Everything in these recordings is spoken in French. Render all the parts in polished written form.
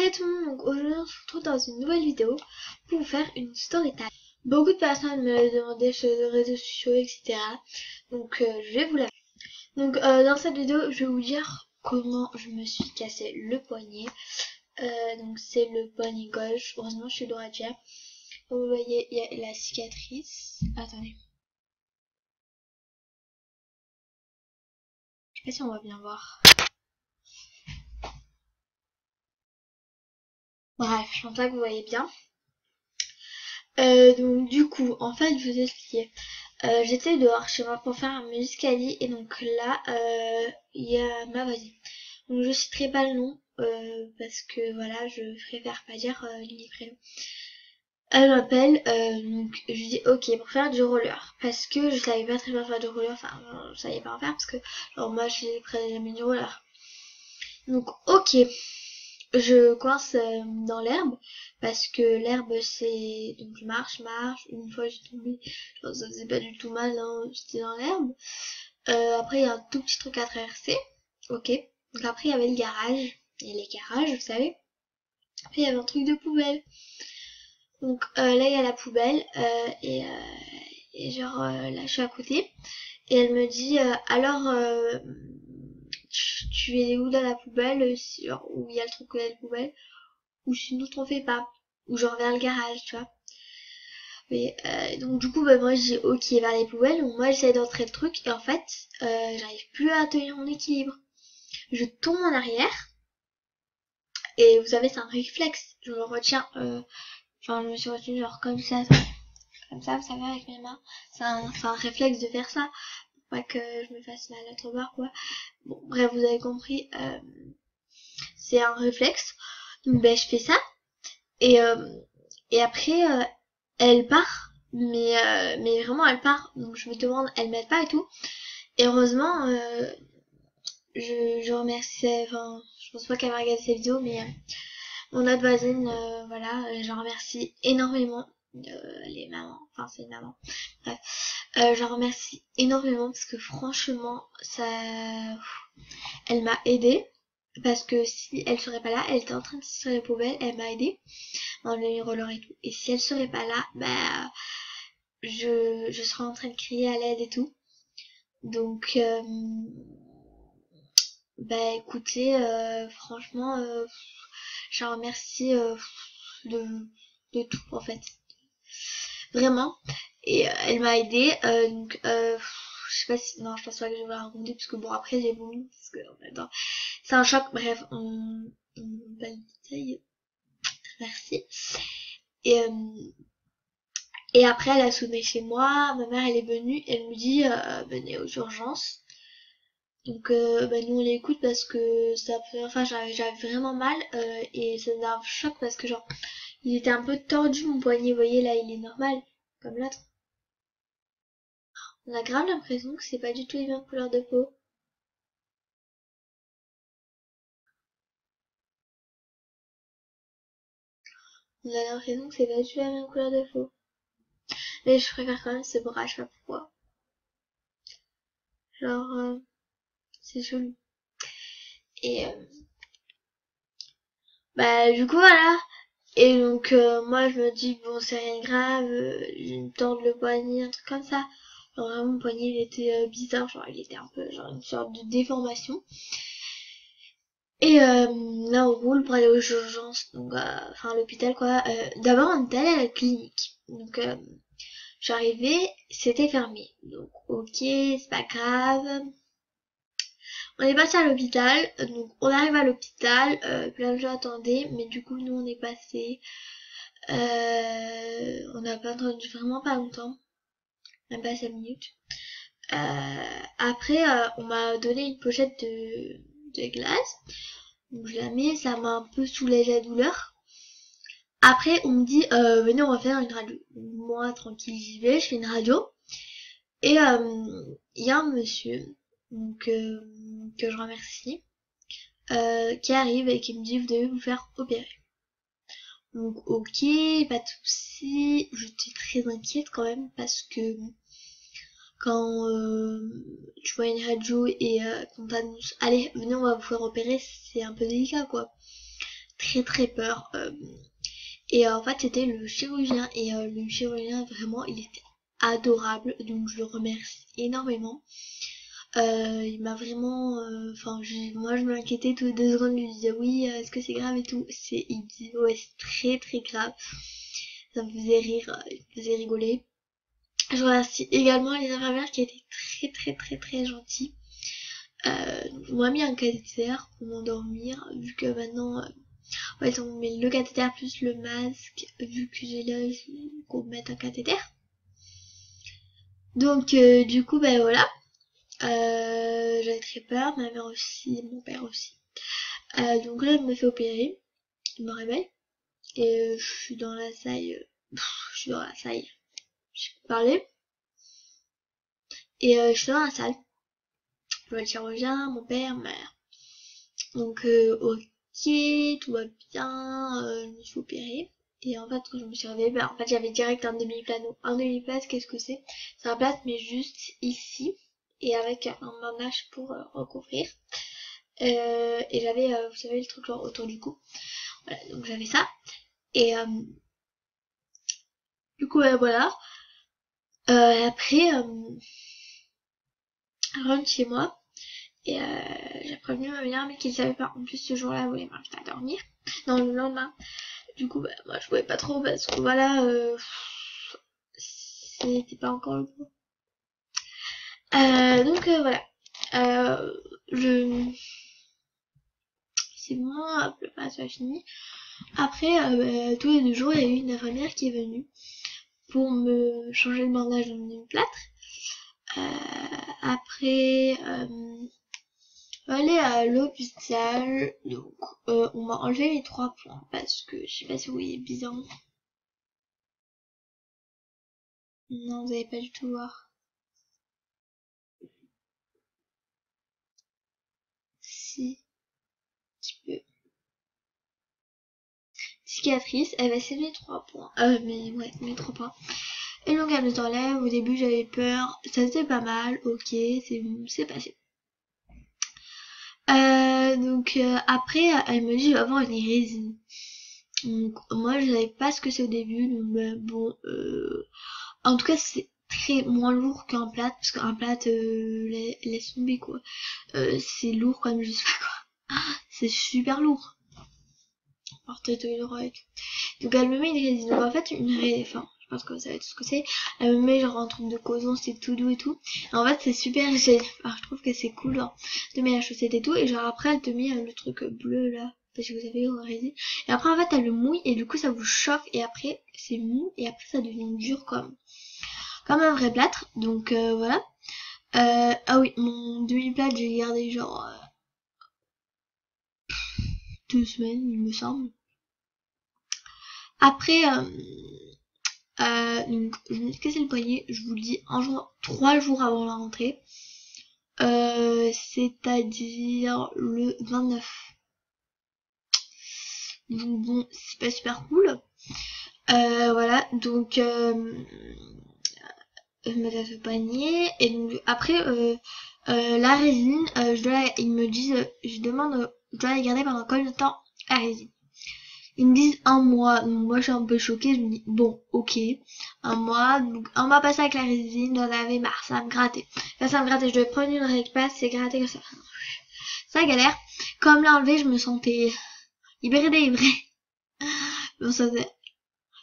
Salut tout le monde, donc aujourd'hui on se retrouve dans une nouvelle vidéo pour vous faire une story time. Beaucoup de personnes me demandaient sur les réseaux sociaux, etc. Donc je vais vous la faire. Donc dans cette vidéo, je vais vous dire comment je me suis cassé le poignet. Donc c'est le poignet gauche. Heureusement je suis droitière. Comme vous voyez, il y a la cicatrice. Attendez. Je sais pas si on va bien voir. Bref, je pense pas que vous voyez bien. Donc du coup, en fait, je vous expliquais. J'étais dehors chez moi pour faire un musicali et donc là, il y a ma voisine. Donc je citerai pas le nom parce que voilà, je préfère pas dire les prénoms. Elle m'appelle, donc je lui dis ok pour faire du roller parce que je savais pas très bien faire du roller, enfin je savais pas en faire parce que alors moi je prenais jamais du roller. Donc ok, je coince dans l'herbe parce que l'herbe c'est donc je marche une fois j'ai tombé, genre, ça faisait pas du tout mal hein, j'étais dans l'herbe. Après il y a un tout petit truc à traverser, ok, donc après il y avait le garage et les garages vous savez, après il y avait un truc de poubelle, donc là il y a la poubelle et genre là je suis à côté et elle me dit alors tu es où dans la poubelle, genre, où il y a le truc de la poubelle, ou sinon t'en fais pas, ou genre vers le garage, tu vois. Mais donc du coup bah moi j'ai ok vers les poubelles, donc moi j'essaie d'entrer le truc et en fait j'arrive plus à tenir mon équilibre. Je tombe en arrière et vous savez c'est un réflexe, je me retiens, enfin je me suis retenue genre comme ça vous savez avec mes mains, c'est un réflexe de faire ça, pour pas que je me fasse mal à l'autre barre quoi. Bon bref vous avez compris, c'est un réflexe, donc ben je fais ça et après elle part mais vraiment elle part donc je me demande elle m'aide pas et tout et heureusement je remercie, enfin je pense pas qu'elle va regarder cette vidéo mais mon autre voisine voilà je remercie énormément les mamans, enfin c'est une maman, bref je remercie énormément parce que franchement ça elle m'a aidée parce que si elle serait pas là elle était en train de tirer les poubelles, elle m'a aidée dans les rollers et tout et si elle serait pas là bah je serais en train de crier à l'aide et tout. Donc bah écoutez franchement je la remercie de, de tout en fait. Vraiment. Et elle m'a aidé donc je sais pas si non je pense pas que je vais la raconter parce que bon après j'ai vomi parce que en fait, c'est un choc, bref on va le détail. Merci. Et et après, elle a sonné chez moi, ma mère elle est venue, elle me dit venez aux urgences. Donc bah, nous on l'écoute parce que ça enfin j'avais vraiment mal et ça faisait un choc parce que genre il était un peu tordu mon poignet, vous voyez là il est normal comme l'autre. On a grave l'impression que c'est pas du tout les mêmes couleurs de peau. On a l'impression que c'est pas du tout la même couleur de peau. Mais je préfère quand même ce bras, je sais pas pourquoi. Genre c'est joli. Et bah du coup voilà. Et donc moi je me dis bon c'est rien de grave, je me torde le poignet, un truc comme ça. Alors vraiment mon poignet il était bizarre, genre il était un peu genre une sorte de déformation. Et là on roule pour aller aux urgences, donc enfin à l'hôpital quoi. D'abord on est allé à la clinique. Donc j'arrivais, c'était fermé. Donc ok, c'est pas grave. On est passé à l'hôpital, donc on arrive à l'hôpital, plein de gens attendaient, mais du coup nous on est passé. On n'a pas attendu vraiment pas longtemps, même pas 5 minutes. Après, on m'a donné une pochette de glace. Donc je la mets, ça m'a un peu soulagé la douleur. Après, on me dit, venez, on va faire une radio. Moi, tranquille, j'y vais, je fais une radio. Et il y a un monsieur, donc, que je remercie, qui arrive et qui me dit, vous devez vous faire opérer. Donc ok, pas de soucis. J'étais très inquiète quand même parce que quand tu vois une radio et qu'on t'annonce allez venez on va vous faire opérer, c'est un peu délicat quoi. très très peur. Et en fait c'était le chirurgien, et le chirurgien vraiment il était adorable, donc je le remercie énormément. Il m'a vraiment, enfin moi je m'inquiétais toutes les 2 secondes, je lui disais oui, est-ce que c'est grave et tout, il me disait ouais c'est très très grave, ça me faisait rire, il me faisait rigoler. Je remercie également les infirmières qui étaient très très très très gentilles. On m'a mis un cathéter pour m'endormir, vu que maintenant ouais, on met le cathéter plus le masque, vu que j'ai l'œil, qu'on me mette un cathéter. Donc du coup ben voilà, j'avais très peur, ma mère aussi, mon père aussi. Donc là je me fais opérer, je me réveille et je suis dans la salle, je peux parler, et je suis dans la salle, je vois le chirurgien, mon père, ma mère. Donc ok, tout va bien, je me suis opérée. Et en fait quand je me suis réveillée, en fait j'avais direct un demi-plano. Un demi-plate, qu'est-ce que c'est? C'est un plâtre mais juste ici, et avec un bandage pour recouvrir. Et j'avais, vous savez, le truc genre autour du cou. Voilà, donc j'avais ça. Et du coup voilà. Après, je rentre chez moi. Et j'ai prévenu ma mère, mais qu'il savait pas. En plus ce jour-là, elle voulait m'inviter à dormir. Non, le lendemain. Du coup, moi je pouvais pas trop parce que voilà, c'était pas encore le bon. Donc voilà. Je... C'est bon, hop, le passe a fini. Après, tous les 2 jours, il y a eu une infirmière qui est venue pour me changer le bandage dans une plâtre. Après, aller à l'hôpital, donc on m'a enlevé les 3 points parce que je sais pas si vous voyez bien. Non, vous allez pas du tout voir. Si, un petit peu. Cicatrice, elle va essayer les 3 points. Mais ouais, mes 3 points. Et donc elle me enlève, au début j'avais peur, ça faisait pas mal, ok, c'est passé. Donc après elle me dit je vais avoir une résine. Donc moi je savais pas ce que c'est au début, donc bon, en tout cas c'est très moins lourd qu'un plâtre, parce qu'un plâtre laisse tomber quoi. C'est lourd comme je sais pas quoi. C'est super lourd. Porte de l'euro et tout. Donc elle me met une résine. Donc en fait enfin je pense que vous savez tout ce que c'est. Elle me met genre un truc de coton, c'est tout doux et tout. Et en fait c'est super génial. Alors je trouve que c'est cool genre, de mettre la chaussette et tout. Et genre après elle te met le truc bleu là. Parce que vous avez résine. Et après en fait elle le mouille et du coup ça vous chauffe. Et après c'est mou. Et après ça devient dur comme un vrai plâtre. Donc voilà. Ah oui, mon demi-plâtre j'ai gardé genre 2 semaines il me semble. Après donc je me suis cassé le poignet, je vous le dis, 3 jours avant la rentrée. C'est-à-dire le 29. Donc bon, c'est pas super cool. Voilà, donc je me casse le poignet. Et donc après la résine, ils me disent, je dois la garder pendant combien de temps la résine? Ils me disent 1 mois, donc moi je suis un peu choquée, je me dis bon ok, 1 mois, donc 1 mois passé avec la résine, j'en avais marre, ça me grattait. Là ça me grattait, je devais prendre une récpasse, c'est gratter comme ça. Ça galère. Comme l'a enlevé, je me sentais libérée délivrée. Bon ça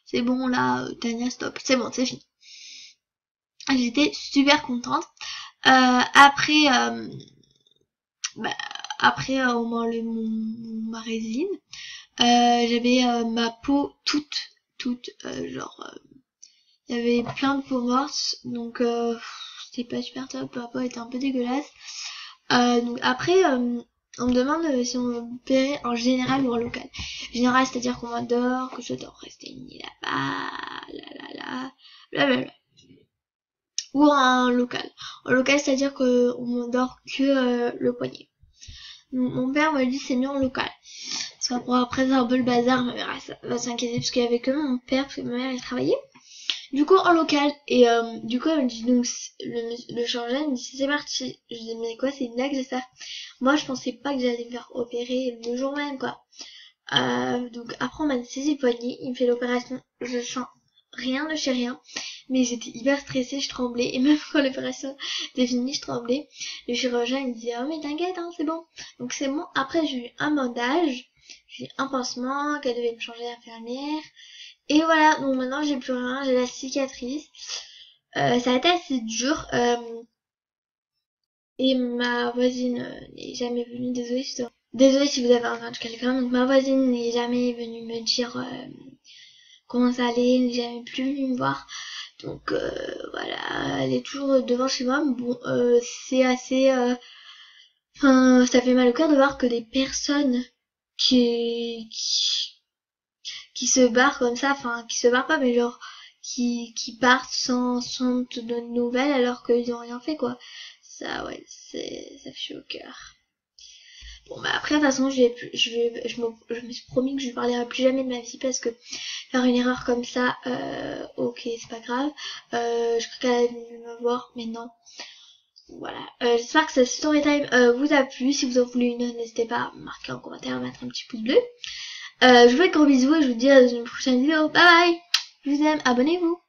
c'est bon là, Tania stop, c'est bon, c'est fini. J'étais super contente. Après, on m'a enlevé ma résine. J'avais ma peau toute genre il y avait plein de peaux mortes, donc c'était pas super top, ma peau était un peu dégueulasse. Donc après on me demande si on veut opérer en général ou en local. Général, c'est-à-dire qu'on m'adore, que je dois rester unie là-bas, blablabla. Ou en local. En local, c'est-à-dire qu'on m'endort que le poignet. Mon père m'a dit c'est mieux en local. Parce qu'après c'est un peu le bazar, ma mère va s'inquiéter parce qu'il y avait que mon père, parce que ma mère elle travaillait. Du coup en local, et du coup elle me dit donc le chirurgien me dit c'est parti. Je dis mais quoi, c'est une blague, c'est ça? Moi je pensais pas que j'allais me faire opérer le jour même quoi. Donc après on m'a saisi le poignet, il me fait l'opération, je sens rien de chez rien, mais j'étais hyper stressée, je tremblais, et même quand l'opération était finie, je tremblais. Le chirurgien il me disait oh mais t'inquiète hein, c'est bon. Donc c'est bon. Après j'ai eu un bandage, j'ai eu un pansement qu'elle devait me changer l'infirmière, et voilà. Donc maintenant j'ai plus rien, j'ai la cicatrice. Ça a été assez dur. Et ma voisine n'est jamais venue, désolée si vous avez entendu quelqu'un, donc ma voisine n'est jamais venue me dire comment ça allait, n'est jamais plus venue me voir. Donc voilà, elle est toujours devant chez moi, mais bon, c'est assez... Enfin, ça fait mal au cœur de voir que des personnes qui se barrent comme ça, enfin, qui se barrent pas, mais genre, qui partent sans te donner de nouvelles alors qu'ils ont rien fait, quoi. Ça, ouais, ça fait chaud au cœur. Bon, bah après, de toute façon, je me suis promis que je ne parlerai plus jamais de ma vie parce que faire une erreur comme ça, ok, c'est pas grave. Je crois qu'elle est venue me voir, mais non. Voilà. J'espère que ce story time vous a plu. Si vous en voulez une, n'hésitez pas à marquer en commentaire, à mettre un petit pouce bleu. Je vous fais de gros bisous et je vous dis à une prochaine vidéo. Bye bye. Je vous aime. Abonnez-vous.